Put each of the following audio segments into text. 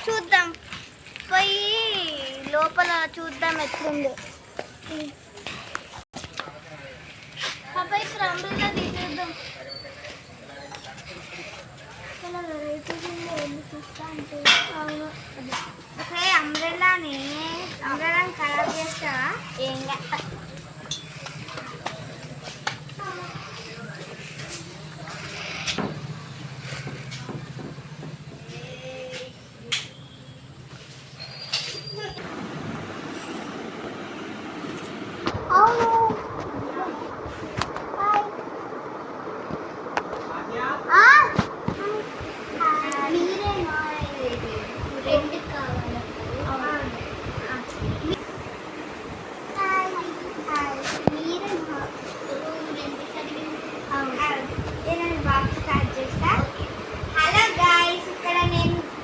చూద్దాం, పోయి లోపల చూద్దాం ఎట్లుంది. అబ్బాయి ఇక్కడ అంబ్రెల్లా తీసేద్దాం. చాలా వెరైటీస్ ఉంది, చూస్తా అంటే. అవును, అసలు అంబ్రెల్లాని ఖరాబ్ చేస్తా ఏం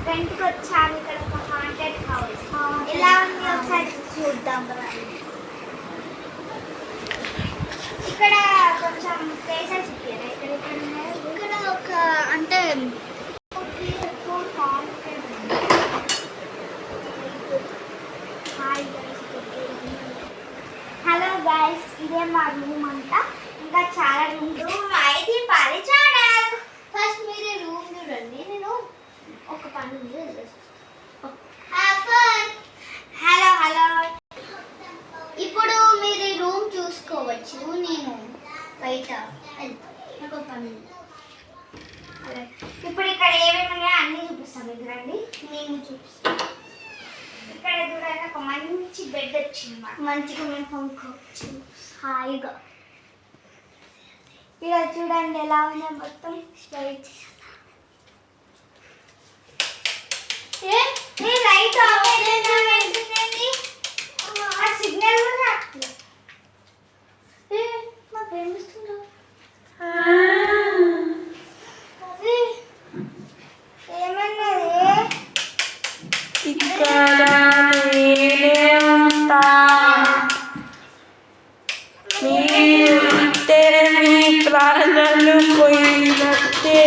రెంట్కి వచ్చాను. ఇక్కడ ఒక హాంటెడ్ హౌస్ ఎలా ఉంది ఒకసారి చూద్దాం. ఇక్కడ కొంచెం ప్లేసెస్ ఇచ్చారు. ఇక్కడ ఒక అంటే హలో గైస్, ఇదే మా రూమ్ అంతా. ఇంకా చాలా రూమ్ అయితే పరిచయం. ఫస్ట్ మీరే రూమ్ చూడండి, నేను ఒక పని ఉంది. హలో హలో, ఇప్పుడు మీరు రూమ్ చూసుకోవచ్చు. నేను బయట ఒక పని ఉంది. ఇప్పుడు ఇక్కడ ఏమేమి ఉన్నాయో అన్నీ చూపిస్తాను మీకు, రండి. నేను చూపిస్తాను. ఇక్కడ చూడండి, ఒక మంచి బెడ్ వచ్చింది. మంచిగా మేము కొనుక్కోవచ్చు హాయిగా. ఇక్కడ చూడండి ఎలా ఉన్నాయి, మొత్తం స్ట్రైట్. లైట్ సిగ్నల్ కూడా మా ప్రేమిస్తుండ్రు. ఏమన్నది? ఇక్కడ మీ ప్రాణాలు పోయినట్టే.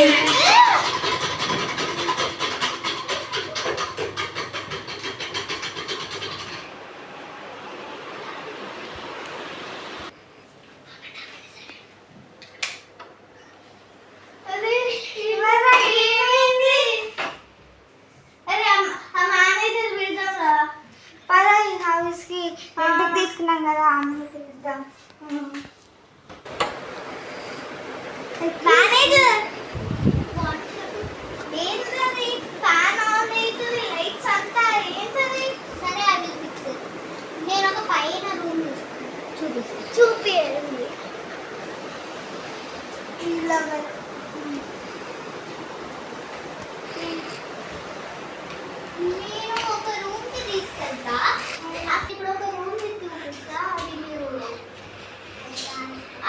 తీసుకున్నాం కదా, అమ్మ తిద్దాం. నేను ఒక పైన రూమ్ చూపించండి. నేను ఒక రూమ్ కి తీసుకెళ్తా. ఇప్పుడు ఒక రూమ్ చూపిస్తా,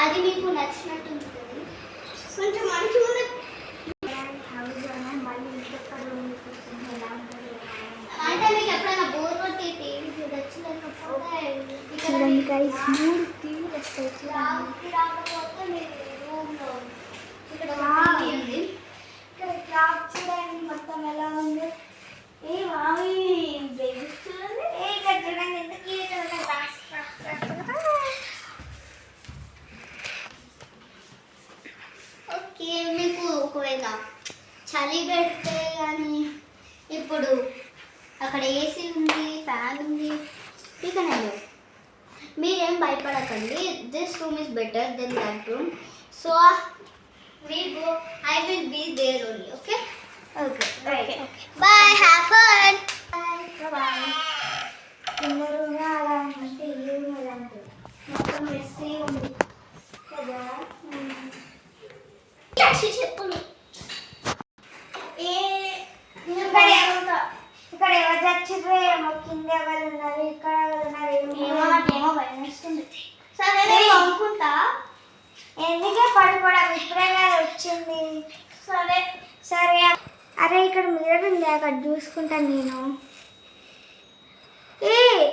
అది మీకు నచ్చినట్టు ఉంటుంది. కొంచెం మంచిగా అంటే మీకు ఎప్పుడైనా బోర్ కొట్టి టీవీ చూడొచ్చు, లేకపోతే రాకపోతే మీరు రూమ్లో ఇక్కడ ఉంది. ఇక్కడ క్లాక్ చూడండి మొత్తం ఎలా ఉంది. ఏ మావి బేబీస్ చూడండి, ఇక్కడ చూడండి ఎంత క్యూట్ ఉంది. ఓకే, మీకు ఒకవేళ చలి పెడితే కానీ ఇప్పుడు అక్కడ ఏసీ ఉంది, ఫ్యాన్ ఉంది, ఇకనే మీరేం భయపడకండి. This room is better than that room. So I will be there only. Okay? Okay. Bye. Have fun. Bye. ఇందరుగా అలా అంటే ఏమి అలాంటి మొత్తం మెస్సీ ఉంది కదా. చెప్పులు ఇక్కడ ఎవరు చచ్చిర్రో ఏమో, కింద ఎవరు ఉన్నారు, ఇక్కడ ఎవరు ఉన్నారు ఏమో భయం వేస్తుంది. సరే నేను అనుకుంటా, ఎందుకే పడుకోవడం, ఇప్పుడే కదా వచ్చింది. సరే సరే. అరే ఇక్కడ మిర్రర్ ఉంది, అక్కడ చూసుకుంటాను నేను.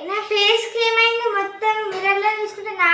నా ఫేస్కి ఏమైంది, మొత్తం మిర్రర్లో చూసుకుంటే నా